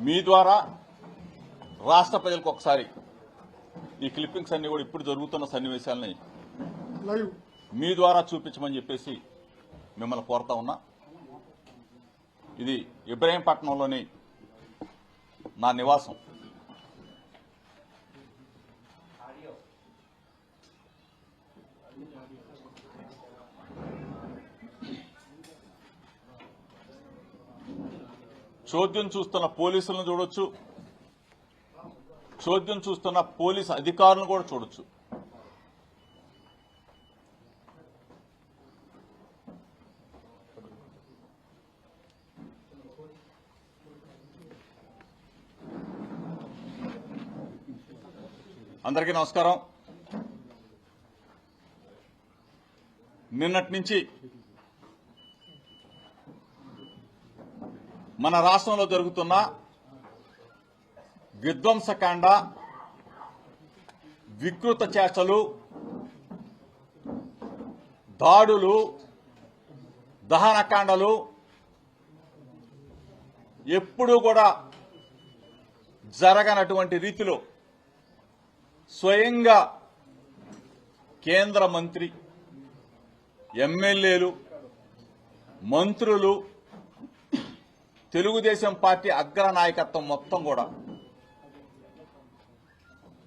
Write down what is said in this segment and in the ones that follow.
మీ ద్వారా రాష్ట్ర ప్రజలకు ఒకసారి ఈ క్లిప్పింగ్స్ అన్ని కూడా ఇప్పుడు జరుగుతున్న సన్నివేశాలని మీ ద్వారా చూపించమని చెప్పేసి మిమ్మల్ని కోరుతా ఉన్నా. ఇది ఇబ్రహీంపట్నంలోని నా నివాసం. చోద్యం చూస్తున్న పోలీసులను చూడొచ్చు, చోద్యం చూస్తున్న పోలీసు అధికారులను కూడా చూడొచ్చు. అందరికీ నమస్కారం. నిన్నటి నుంచి మన రాష్ట్రంలో జరుగుతున్న విధ్వంసకాండ, వికృత చేష్టలు, దాడులు, దహనకాండలు ఎప్పుడూ కూడా జరగనటువంటి రీతిలో స్వయంగా కేంద్ర మంత్రి, ఎమ్మెల్యేలు, మంత్రులు, తెలుగుదేశం పార్టీ అగ్ర నాయకత్వం మొత్తం కూడా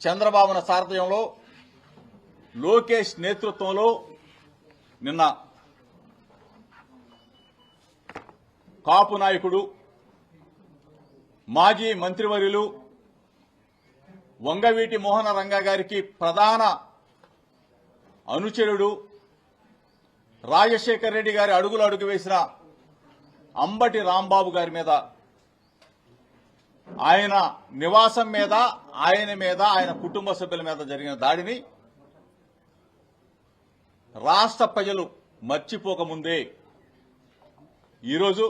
చంద్రబాబు సారథ్యంలో, లోకేష్ నేతృత్వంలో నిన్న కాపు నాయకుడు, మాజీ మంత్రివర్యులు వంగవీటి మోహన రంగా గారికి ప్రధాన అనుచరుడు, రాజశేఖర్ రెడ్డి గారి అడుగులు అడుగు వేసిన అంబటి రాంబాబు గారి మీద, ఆయన నివాసం మీద, ఆయన కుటుంబ సభ్యుల మీద జరిగిన దాడిని రాష్ట్ర ప్రజలు మర్చిపోకముందే ఈరోజు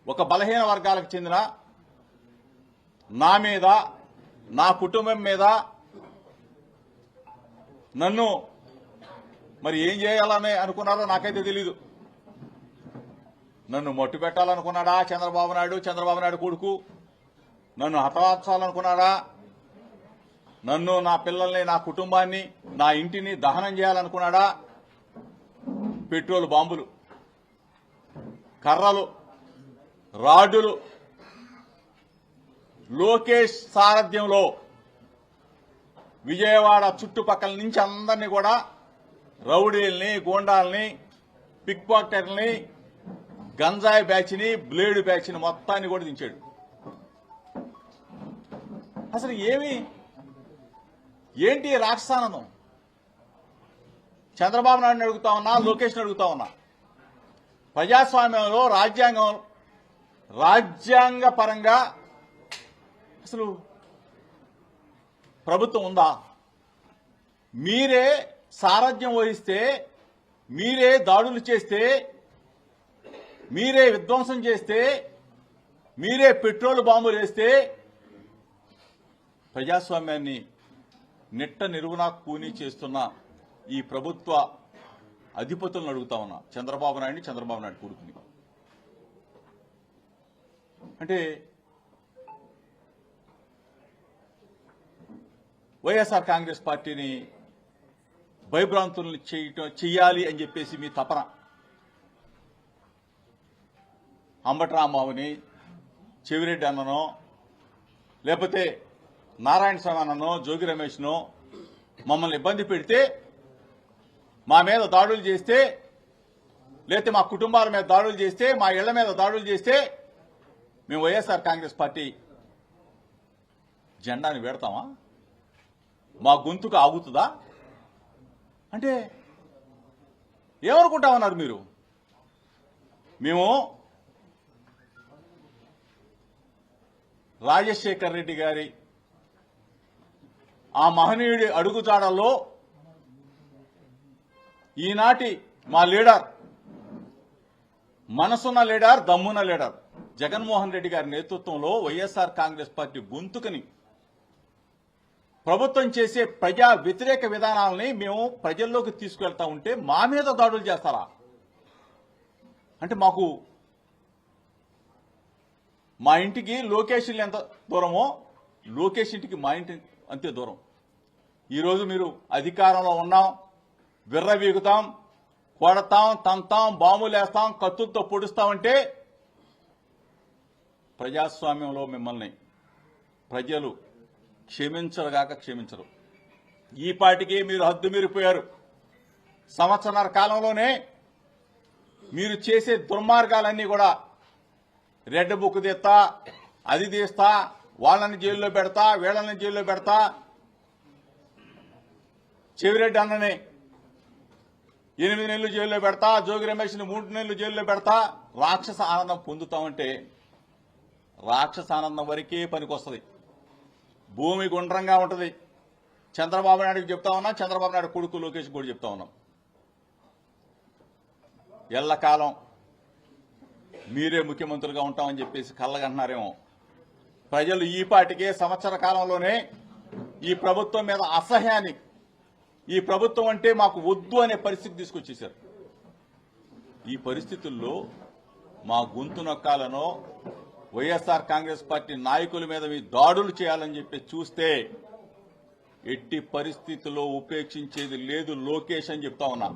ఒక బలహీన వర్గాలకు చెందిన నా మీద, నా కుటుంబం మీద నన్ను మరి ఏం చేయాలని అనుకున్నారో నాకైతే తెలీదు. నన్ను మట్టు పెట్టాలనుకున్నాడా చంద్రబాబు నాయుడు కొడుకు? నన్ను హతమార్చాలనుకున్నాడా? నన్ను, నా పిల్లల్ని, నా కుటుంబాన్ని, నా ఇంటిని దహనం చేయాలనుకున్నాడా? పెట్రోల్ బాంబులు, కర్రలు, రాడ్డులు లోకేష్ సారథ్యంలో విజయవాడ చుట్టుపక్కల నుంచి అందరినీ కూడా రౌడీల్ని, గూండాల్ని, పిక్ పాకెటర్ని, గంజాయి బ్యాచ్ని, బ్లేడ్ బ్యాచ్ని మొత్తాన్ని కూడా దించాడు. అసలు ఏంటి రాక్షసానందం? చంద్రబాబు నాయుడిని అడుగుతా ఉన్నా, లోకేష్ని అడుగుతా ఉన్నా. ప్రజాస్వామ్యంలో రాజ్యాంగ పరంగా అసలు ప్రభుత్వం ఉందా? మీరే సారథ్యం వహిస్తే, మీరే దాడులు చేస్తే, మీరే విధ్వంసం చేస్తే, మీరే పెట్రోల్ బాంబులు వేస్తే ప్రజాస్వామ్యాన్ని నిట్ట నిలువునా కూని చేస్తున్న ఈ ప్రభుత్వ అధిపతులను అడుగుతా ఉన్నా. చంద్రబాబు నాయుడు కొడుకుని. అంటే వైఎస్ఆర్ కాంగ్రెస్ పార్టీని భయభ్రాంతులను చెయ్యాలి అని చెప్పేసి మీ తపన. అంబటి రాంబాబుని, చెవిరెడ్డి అన్ననో, లేకపోతే నారాయణ స్వామి అన్ననో, జోగి రమేష్నో మమ్మల్ని ఇబ్బంది పెడితే, మా మీద దాడులు చేస్తే, లేకపోతే మా కుటుంబాల మీద దాడులు చేస్తే, మా ఇళ్ల మీద దాడులు చేస్తే మేము వైఎస్ఆర్ కాంగ్రెస్ పార్టీ జెండాని వేడతామా? మా గొంతుకు ఆగుతుందా? అంటే ఏమనుకుంటా ఉన్నారు మీరు? మేము రాజశేఖర్ రెడ్డి గారి ఆ మహనీయుడి అడుగుజాడల్లో ఈనాటి మా లీడర్, మనసున్న లీడర్, దమ్మున్న లీడర్ జగన్మోహన్ రెడ్డి గారి నేతృత్వంలో వైఎస్ఆర్ కాంగ్రెస్ పార్టీ గొంతుకని ప్రభుత్వం చేసే ప్రజా వ్యతిరేక విధానాలని మేము ప్రజల్లోకి తీసుకెళ్తా ఉంటే మా మీద దాడులు చేస్తారా? అంటే మాకు మా ఇంటికి లోకేష్ ఇల్లు ఎంత దూరమో లోకేష్ ఇంటికి మా ఇంటి అంతే దూరం. ఈరోజు మీరు అధికారంలో ఉన్నాం, విర్రవీగుతాం, కొడతాం, తంతాం, బాంబులేస్తాం, కత్తులతో పొడుస్తామంటే ప్రజాస్వామ్యంలో మిమ్మల్ని ప్రజలు క్షమించరుగాక క్షమించరు. ఈ పాటికి మీరు హద్దు మీరిపోయారు. సంవత్సరాల కాలంలోనే మీరు చేసే దుర్మార్గాలన్నీ కూడా రెడ్ బుక్ తీస్తా, అది తీస్తా, వాళ్ళని జైల్లో పెడతా, వీళ్ళని జైల్లో పెడతా, చెవిరెడ్డి అన్నని 8 నెలలు జైల్లో పెడతా, జోగి రమేష్ని 3 నెలలు జైల్లో పెడతా, రాక్షస ఆనందం పొందుతామంటే రాక్షస ఆనందం వరకే పనికొస్తుంది. భూమి గుండ్రంగా ఉంటుంది. చంద్రబాబు నాయుడుకి చెప్తా ఉన్నా, చంద్రబాబు నాయుడు కొడుకు లోకేష్ కూడా చెప్తా ఉన్నాం. ఎల్లకాలం మీరే ముఖ్యమంత్రులుగా ఉంటామని చెప్పేసి కళ్ళగంటున్నారేమో. ప్రజలు ఈ పాటికే సంవత్సర కాలంలోనే ఈ ప్రభుత్వం మీద అసహ్యాన్ని, ఈ ప్రభుత్వం అంటే మాకు వద్దు అనే పరిస్థితి తీసుకొచ్చేశారు. ఈ పరిస్థితుల్లో మా గొంతు నొక్కాలనో వైఎస్ఆర్ కాంగ్రెస్ పార్టీ నాయకుల మీద మీ దాడులు చేయాలని చెప్పి చూస్తే ఎట్టి పరిస్థితుల్లో ఉపేక్షించేది లేదు లోకేష్ అని చెప్తా ఉన్నా.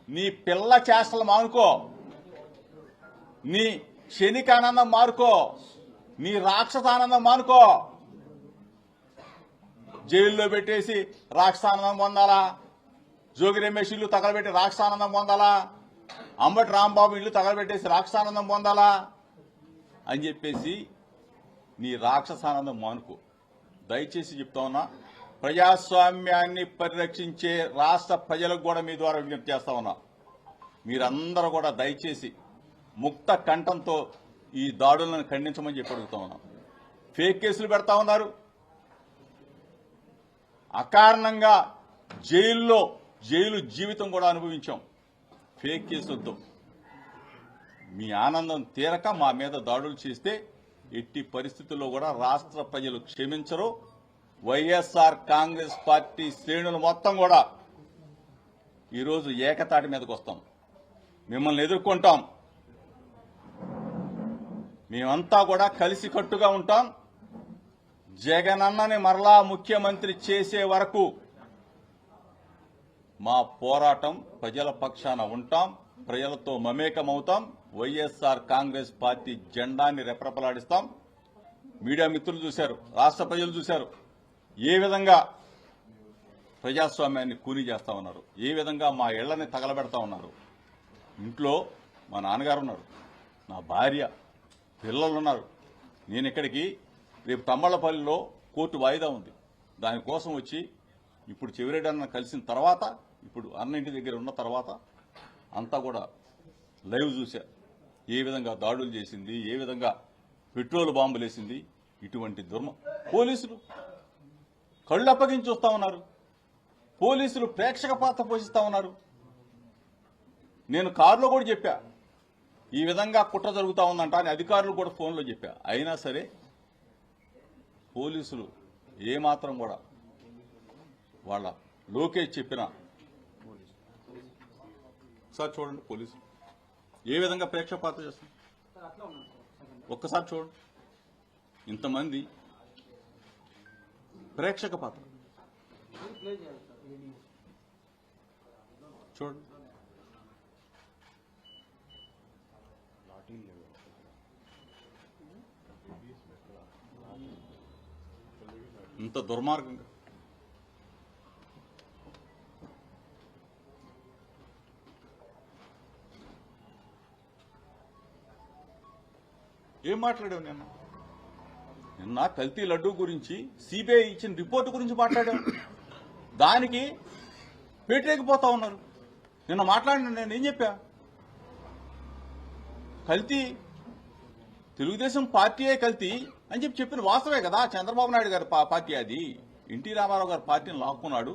నీ పిల్ల చేష్టలు మానుకో, నీ క్షణిక ఆనందం మానుకో, నీ రాక్షస ఆనందం మానుకో. జైల్లో పెట్టేసి రాక్షసానందం పొందాలా, జోగి రమేష్ ఇల్లు తగలబెట్టి రాక్షసానందం పొందాలా, అంబటి రాంబాబు ఇల్లు తగలబెట్టేసి రాక్షసానందం పొందాలా అని చెప్పేసి నీ రాక్షసానందం మానుకో. దయచేసి చెప్తా ఉన్నా, ప్రజాస్వామ్యాన్ని పరిరక్షించే రాష్ట్ర ప్రజలకు కూడా మీ ద్వారా విజ్ఞప్తి చేస్తా ఉన్నా. మీరందరూ కూడా దయచేసి ముక్త కంఠంతో ఈ దాడులను ఖండించమని చెప్పి అడుగుతా ఉన్నాం. ఫేక్ కేసులు పెడతా ఉన్నారు. అకారణంగా జైలు జీవితం కూడా అనుభవించాం ఫేక్ కేసులతో. మీ ఆనందం తీరక మా మీద దాడులు చేస్తే ఎట్టి పరిస్థితుల్లో కూడా రాష్ట్ర ప్రజలు క్షమించరు. వైఎస్ఆర్ కాంగ్రెస్ పార్టీ శ్రేణులు మొత్తం కూడా ఈరోజు ఏకతాటి మీదకి వస్తాం, మిమ్మల్ని ఎదుర్కొంటాం. మేమంతా కూడా కలిసికట్టుగా ఉంటాం. జగనన్నని మరలా ముఖ్యమంత్రి చేసే వరకు మా పోరాటం ప్రజల పక్షాన ఉంటాం, ప్రజలతో మమేకమవుతాం. వైఎస్ఆర్ కాంగ్రెస్ పార్టీ జెండాన్ని రెపరెపలాడిస్తాం. మీడియా మిత్రులు చూశారు, రాష్ట్ర ప్రజలు చూశారు ఏ విధంగా ప్రజాస్వామ్యాన్ని కూని చేస్తా ఉన్నారు, ఏ విధంగా మా ఇళ్లని తగలబెడతా ఉన్నారు. ఇంట్లో మా నాన్నగారు ఉన్నారు, నా భార్య, పిల్లలు ఉన్నారు. నేను ఇక్కడికి రేపు తమ్మళ్లపల్లిలో కోర్టు వాయిదా ఉంది, దానికోసం వచ్చి ఇప్పుడు చెవిరెడ్డి అన్న కలిసిన తర్వాత, ఇప్పుడు అన్న ఇంటి దగ్గర ఉన్న తర్వాత అంతా కూడా లైవ్ చూశా. ఏ విధంగా దాడులు చేసింది, ఏ విధంగా పెట్రోల్ బాంబులు వేసింది. ఇటువంటి పోలీసులు కళ్ళు అప్పగించి చూస్తా ఉన్నారు. పోలీసులు ప్రేక్షక పాత్ర పోషిస్తా ఉన్నారు. నేను కారులో కూడా చెప్పా ఈ విధంగా కుట్ర జరుగుతా ఉందంట అని, అధికారులు కూడా ఫోన్లో చెప్పా. అయినా సరే పోలీసులు ఏమాత్రం కూడా వాళ్ళ లోకేష్ చెప్పిన సార్ చూడండి పోలీసులు ఏ విధంగా ప్రేక్షక పాత్ర చేస్తారు ఒక్కసారి చూడండి. ఇంతమంది ప్రేక్షక పాత్ర చూడండి. ఇంత దుర్మార్గంగా ఏం మాట్లాడావు? నిన్న కల్తీ లడ్డూ గురించి సిబిఐ ఇచ్చిన రిపోర్టు గురించి మాట్లాడాం. దానికి పేటరేగిపోతా ఉన్నారు. నిన్న మాట్లాడిన నేను ఏం చెప్పా? కల్తీ తెలుగుదేశం పార్టీయే కల్తీ అని చెప్పిన వాస్తవే కదా. చంద్రబాబు నాయుడు గారి పార్టీ అది, ఎన్టీ రామారావు గారి పార్టీని లాక్కున్నాడు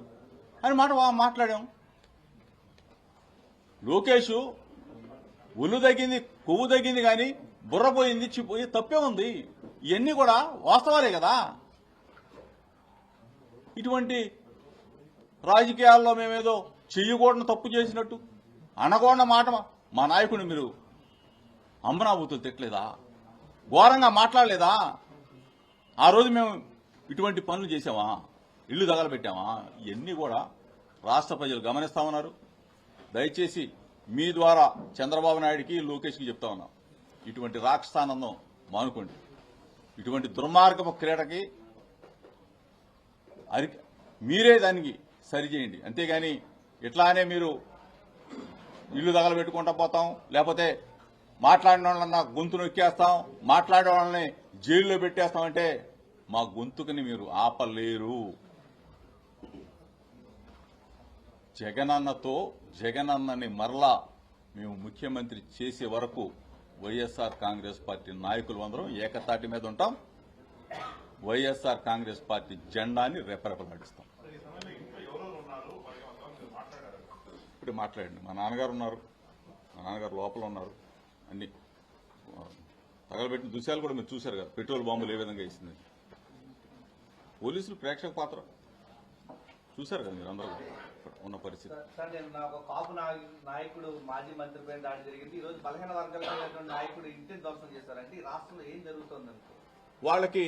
అని మాట్లాడాం. లోకేష్ ఒళ్ళు తగ్గింది, కొవ్వు తగ్గింది, కానీ బుర్ర పోయింది, చిపోయి తప్పే ఉంది. ఇవన్నీ కూడా వాస్తవాలే కదా. ఇటువంటి రాజకీయాల్లో మేమేదో చెయ్యకూడని తప్పు చేసినట్టు అనకూడని మాట మా నాయకుడిని మీరు అమ్మనాభూతులు తిట్టలేదా? ఘోరంగా మాట్లాడలేదా? ఆ రోజు మేము ఇటువంటి పనులు చేసామా? ఇల్లు తగలబెట్టామా? ఇవన్నీ కూడా రాష్ట్ర ప్రజలు గమనిస్తా ఉన్నారు. దయచేసి మీ ద్వారా చంద్రబాబు నాయుడికి లోకేష్కి చెప్తా ఉన్నాం, ఇటువంటి రాక్షసానందం మానుకోండి. ఇటువంటి దుర్మార్గపు క్రీడకి మీరే దానికి సరిచేయండి. అంతేగాని ఇట్లానే మీరు ఇల్లు తగలబెట్టుకుంటా పోతాం, లేకపోతే మాట్లాడిన వాళ్ళన్నా గొంతు నొక్కేస్తాం, మాట్లాడే వాళ్ళని జైల్లో పెట్టేస్తామంటే మా గొంతుకుని మీరు ఆపలేరు. జగనన్నని మరలా మేము ముఖ్యమంత్రి చేసే వరకు వైఎస్ఆర్ కాంగ్రెస్ పార్టీ నాయకులు అందరం ఏకతాటి మీద ఉంటాం. వైఎస్ఆర్ కాంగ్రెస్ పార్టీ జెండాని రెపరెపలాడిస్తాం. ఇప్పుడు మాట్లాడండి. మా నాన్నగారు ఉన్నారు, మా నాన్నగారు లోపల ఉన్నారు. అన్ని తగలబెట్టిన దృశ్యాలు కూడా మీరు చూశారు కదా, పెట్రోల్ బాంబులు ఏ విధంగా ఇస్తుంది. పోలీసులు ప్రేక్షక పాత్ర చూశారు కదా మీరు అందరూ ఉన్న పరిస్థితి. సార్, నేను నాకు కాపు నాయకుడు మాజీ మంత్రి పైన దాడి జరిగింది. ఈ రోజు 15 వర్గాల నాయకుడు ఇంటిని ధ్వంసం చేశారంటే ఈ రాష్ట్రంలో ఏం జరుగుతుందని వాళ్ళకి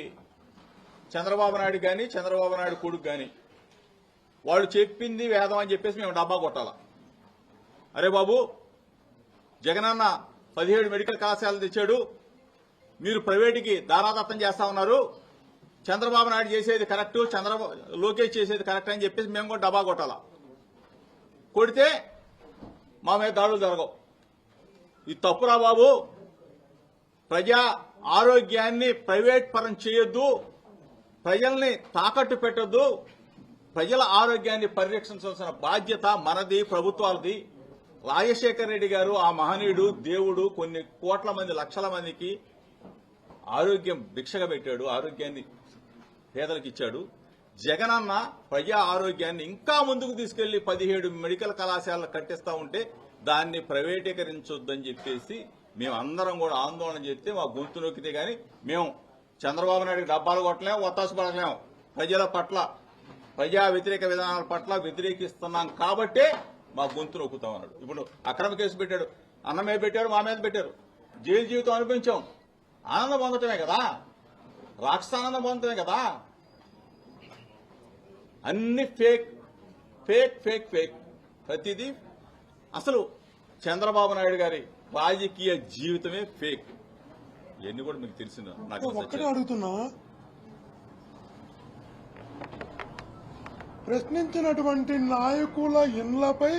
చంద్రబాబు నాయుడు కానీ చంద్రబాబు నాయుడు కొడుకు కానీ వాళ్ళు చెప్పింది వేదం అని చెప్పేసి మేము డబ్బా కొట్టాలా? అరే బాబు, జగనన్న 17 మెడికల్ కళాశాలలు తెచ్చాడు, మీరు ప్రైవేటుకి దారాదత్తం చేస్తా ఉన్నారు, చంద్రబాబు నాయుడు చేసేది కరెక్ట్, లోకేష్ చేసేది కరెక్ట్ అని చెప్పేసి మేము కూడా డబ్బా కొట్టాలా? కొడితే మా మీద దాడులు జరగవు. ఇది తప్పురా బాబు. ప్రజా ఆరోగ్యాన్ని ప్రైవేట్ పరం చేయొద్దు, ప్రజల్ని తాకట్టు పెట్టొద్దు. ప్రజల ఆరోగ్యాన్ని పరిరక్షించాల్సిన బాధ్యత మనది, ప్రభుత్వాలది. రాజశేఖర రెడ్డి గారు ఆ మహనీయుడు, దేవుడు కొన్ని కోట్ల మంది, లక్షల మందికి ఆరోగ్యం భిక్షగా పెట్టాడు, ఆరోగ్యాన్ని పేదలకు ఇచ్చాడు. జగనన్న ప్రజా ఆరోగ్యాన్ని ఇంకా ముందుకు తీసుకెళ్లి 17 మెడికల్ కళాశాలలు కట్టిస్తా ఉంటే దాన్ని ప్రైవేటీకరించొద్దని చెప్పేసి మేమందరం కూడా ఆందోళన చేస్తే మా గొంతు నొక్కితే గాని మేము చంద్రబాబు నాయుడికి డబ్బాలు కొట్టలేము, ఒత్తాసు పడలేము. ప్రజల పట్ల, ప్రజా వ్యతిరేక విధానాల పట్ల వ్యతిరేకిస్తున్నాం కాబట్టే మా గొంతు నొక్కుతాం అన్నాడు. ఇప్పుడు అక్రమ కేసు పెట్టాడు, అన్న మీద పెట్టారు, మా మీద పెట్టారు, జైలు జీవితం అనిపించాం. ఆనందం పొందటమే కదా, రాక్షసానందం పొందటమే కదా. అన్ని ఫేక్ ఫేక్ ఫేక్ ఫేక్ ప్రతిదీ. అసలు చంద్రబాబు నాయుడు గారి రాజకీయ జీవితమే ఫేక్. ఇవన్నీ కూడా మీకు తెలిసిందా? నాకు ఒక్కటే అడుగుతున్నా, ప్రశ్నించినటువంటి నాయకుల ఇండ్లపై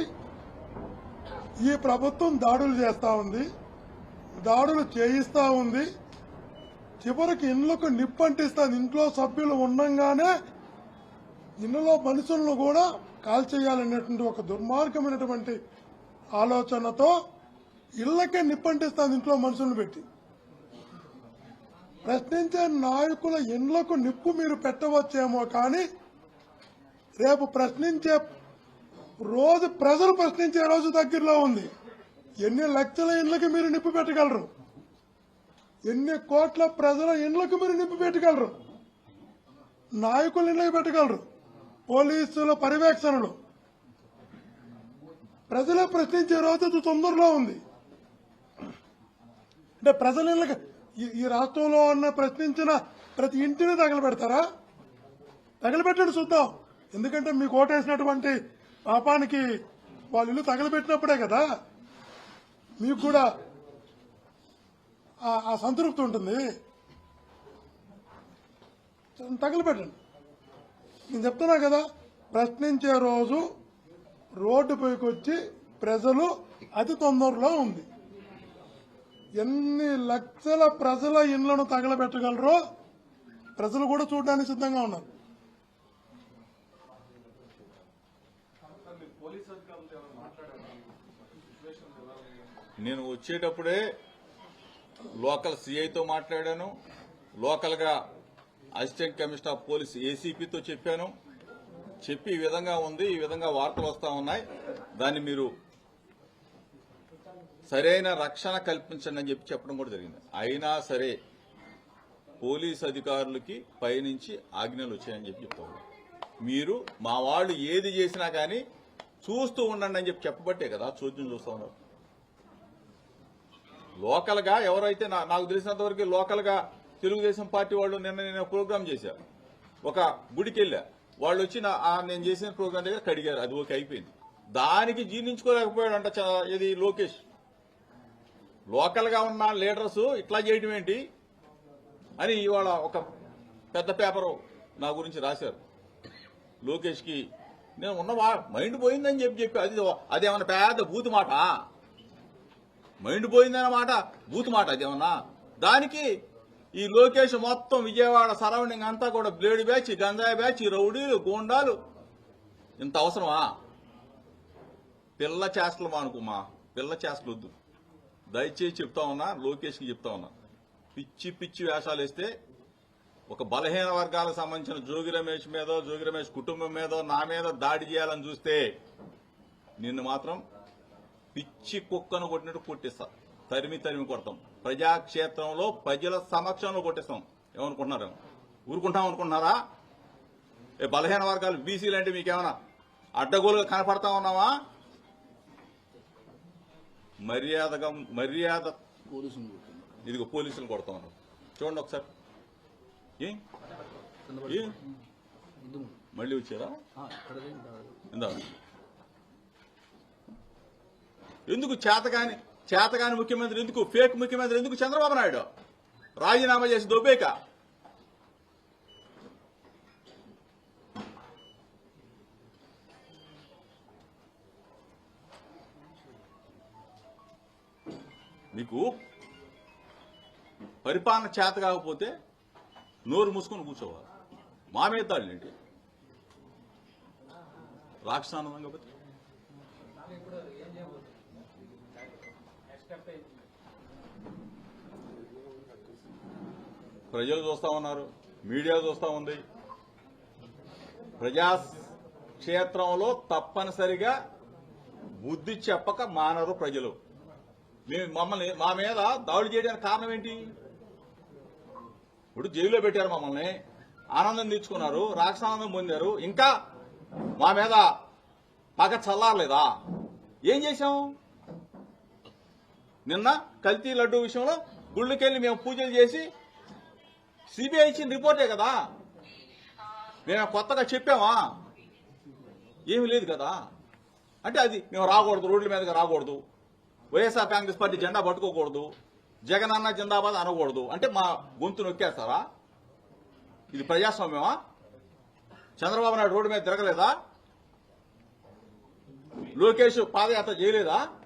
ఈ ప్రభుత్వం దాడులు చేస్తా ఉంది, దాడులు చేయిస్తా ఉంది, చివరికి ఇండ్లకు నిప్పంటిస్తుంది. ఇంట్లో సభ్యులు ఉండంగానే ఇంట్లో మనుషులను కూడా కాల్చేయాలనేటువంటి ఒక దుర్మార్గమైనటువంటి ఆలోచనతో ఇళ్లకే నిప్పంటిస్తుంది ఇంట్లో మనుషులను పెట్టి. ప్రశ్నించే నాయకుల ఇండ్లకు నిప్పు మీరు పెట్టవచ్చేమో కానీ రేపు ప్రశ్నించే రోజు, ప్రజలు ప్రశ్నించే రోజు దగ్గరలో ఉంది. ఎన్ని లక్షల ఇండ్లకి మీరు నిప్పు పెట్టగలరు? ఎన్ని కోట్ల ప్రజల ఇండ్లకు మీరు నిప్పు పెట్టగలరు? నాయకుల ఇండ్లకి పెట్టగలరు? పోలీసుల పర్యవేక్షణలు. ప్రజలే ప్రశ్నించే రోజు తొందరలో ఉంది. అంటే ప్రజల ఇళ్ళకి ఈ రాష్ట్రంలో ఉన్న ప్రశ్నించిన ప్రతి ఇంటిని తగలబెడతారా? తగలబెట్టండి చూద్దాం. ఎందుకంటే మీకు ఓటేసినటువంటి పాపానికి వాళ్ళ ఇల్లు తగలబెట్టినప్పుడే కదా మీకు కూడా ఆ సంతృప్తి ఉంటుంది. తగలబెట్టండి. నేను చెప్తున్నా కదా, ప్రశ్నించే రోజు రోడ్డుపైకి వచ్చి ప్రజలు అతి తొందరలో ఉంది. ఎన్ని లక్షల ప్రజల ఇళ్లను తగలబెట్టగలరో ప్రజలు కూడా చూడడానికి సిద్ధంగా ఉన్నారు. నేను వచ్చేటప్పుడే లోకల్ సిఐతో మాట్లాడాను, లోకల్ గా అసిస్టెంట్ కమిషనర్ ఆఫ్ పోలీస్ ఏసీపీతో చెప్పాను. చెప్పి ఈ విధంగా ఉంది, ఈ విధంగా వార్తలు వస్తా ఉన్నాయి, దాన్ని మీరు సరైన రక్షణ కల్పించండి అని చెప్పడం కూడా జరిగింది. అయినా సరే పోలీస్ అధికారులకి పైనుంచి ఆజ్ఞలు వచ్చాయని చెప్తారు. మీరు మా వాళ్ళు ఏది చేసినా కానీ చూస్తూ ఉండండి అని చెప్పబట్టే కదా చోద్యం చూస్తా ఉన్నారు. లోకల్ గా ఎవరైతే నాకు తెలిసినంత వరకు లోకల్ గా తెలుగుదేశం పార్టీ వాళ్ళు నిన్న ప్రోగ్రామ్ చేశారు. ఒక గుడికి వెళ్ళా, వాళ్ళు వచ్చి నేను చేసిన ప్రోగ్రాం దగ్గర కడిగారు, అది ఓకే అయిపోయింది. దానికి జీర్ణించుకోలేకపోయాడంట ఇది లోకేష్. లోకల్ గా ఉన్న లీడర్స్ ఇట్లా చేయడం ఏంటి అని ఇవాళ ఒక పెద్ద పేపరు నా గురించి రాశారు. లోకేష్ కి నేను మైండ్ పోయిందని చెప్పి అదేమన్నా పెద్ద బూతు మాట, మైండ్ పోయిందన్నమాట బూతు మాట అదేమన్నా. దానికి ఈ లోకేష్ మొత్తం విజయవాడ సరౌండింగ్ అంతా కూడా బ్లేడ్ బ్యాచ్, గంజాయి బ్యాచ్, రౌడీలు, గూండాలు. ఇంత అవసరమా? పిల్ల చేష్టలు మానుకోమా, పిల్ల చేష్టలు వద్దు. దయచేసి చెప్తా ఉన్నా, లోకేష్కి చెప్తా ఉన్నా, పిచ్చి పిచ్చి వేషాలు వేస్తే ఒక బలహీన వర్గాలకు సంబంధించిన జోగి రమేష్ మీదో, జోగి రమేష్ కుటుంబం మీదో, నా మీద దాడి చేయాలని చూస్తే నిన్ను మాత్రం పిచ్చి కుక్కను కొట్టినట్టు కొట్టిస్తా. తరిమి కొడతాం. ప్రజాక్షేత్రంలో ప్రజల సమక్షంలో కొట్టిస్తాం. ఏమనుకుంటున్నారు? ఊరుకుంటాం అనుకుంటున్నారా? బలహీన వర్గాలు బీసీలు అంటే మీకేమన్నా అడ్డగోలుగా కనపడతా ఉన్నావా? మర్యాద ఇదిగో పోలీసులు కొడతా ఉన్నారు. చూడండి ఒకసారి. ఏం మళ్ళీ వచ్చారా? ఎందుకు చేతగాని ముఖ్యమంత్రి ఎందుకు, ఫేక్ ముఖ్యమంత్రి ఎందుకు చంద్రబాబు నాయుడు రాజీనామా చేసి దొబ్బేక? మీకు పరిపాలన చేత కాకపోతే నోరు మూసుకొని కూర్చోవాలి. మా మీద దాడులేంటి? రాక్షసానందం కాబట్టి ప్రజలు చూస్తా ఉన్నారు, మీడియా చూస్తా ఉంది. ప్రజాక్షేత్రంలో తప్పనిసరిగా బుద్ధి చెప్పక మానరు ప్రజలు. మా మీద దాడులు చేయడానికి కారణం ఏంటి? ఇప్పుడు జైల్లో పెట్టారు మమ్మల్ని, ఆనందం తెచ్చుకున్నారు, రాక్షసానందం పొందారు, ఇంకా మా మీద పగ చల్లారలేదా? ఏం చేశాం? నిన్న కల్తీ లడ్డూ విషయంలో గుళ్ళకెళ్లి మేము పూజలు చేసి సిబిఐ ఇచ్చిన రిపోర్టే కదా, మేము కొత్తగా చెప్పామా? ఏమీ లేదు కదా. అంటే అది మేము రాకూడదు, రోడ్ల మీదగా రాకూడదు, వైఎస్ఆర్ కాంగ్రెస్ పార్టీ జెండా పట్టుకోకూడదు, జగన్ అన్న జిందాబాద్ అనకూడదు అంటే మా గొంతు నొక్కేస్తారా? ఇది ప్రజాస్వామ్యమా? చంద్రబాబు నాయుడు రోడ్డు మీద తిరగలేదా? లోకేష్ పాదయాత్ర చేయలేదా?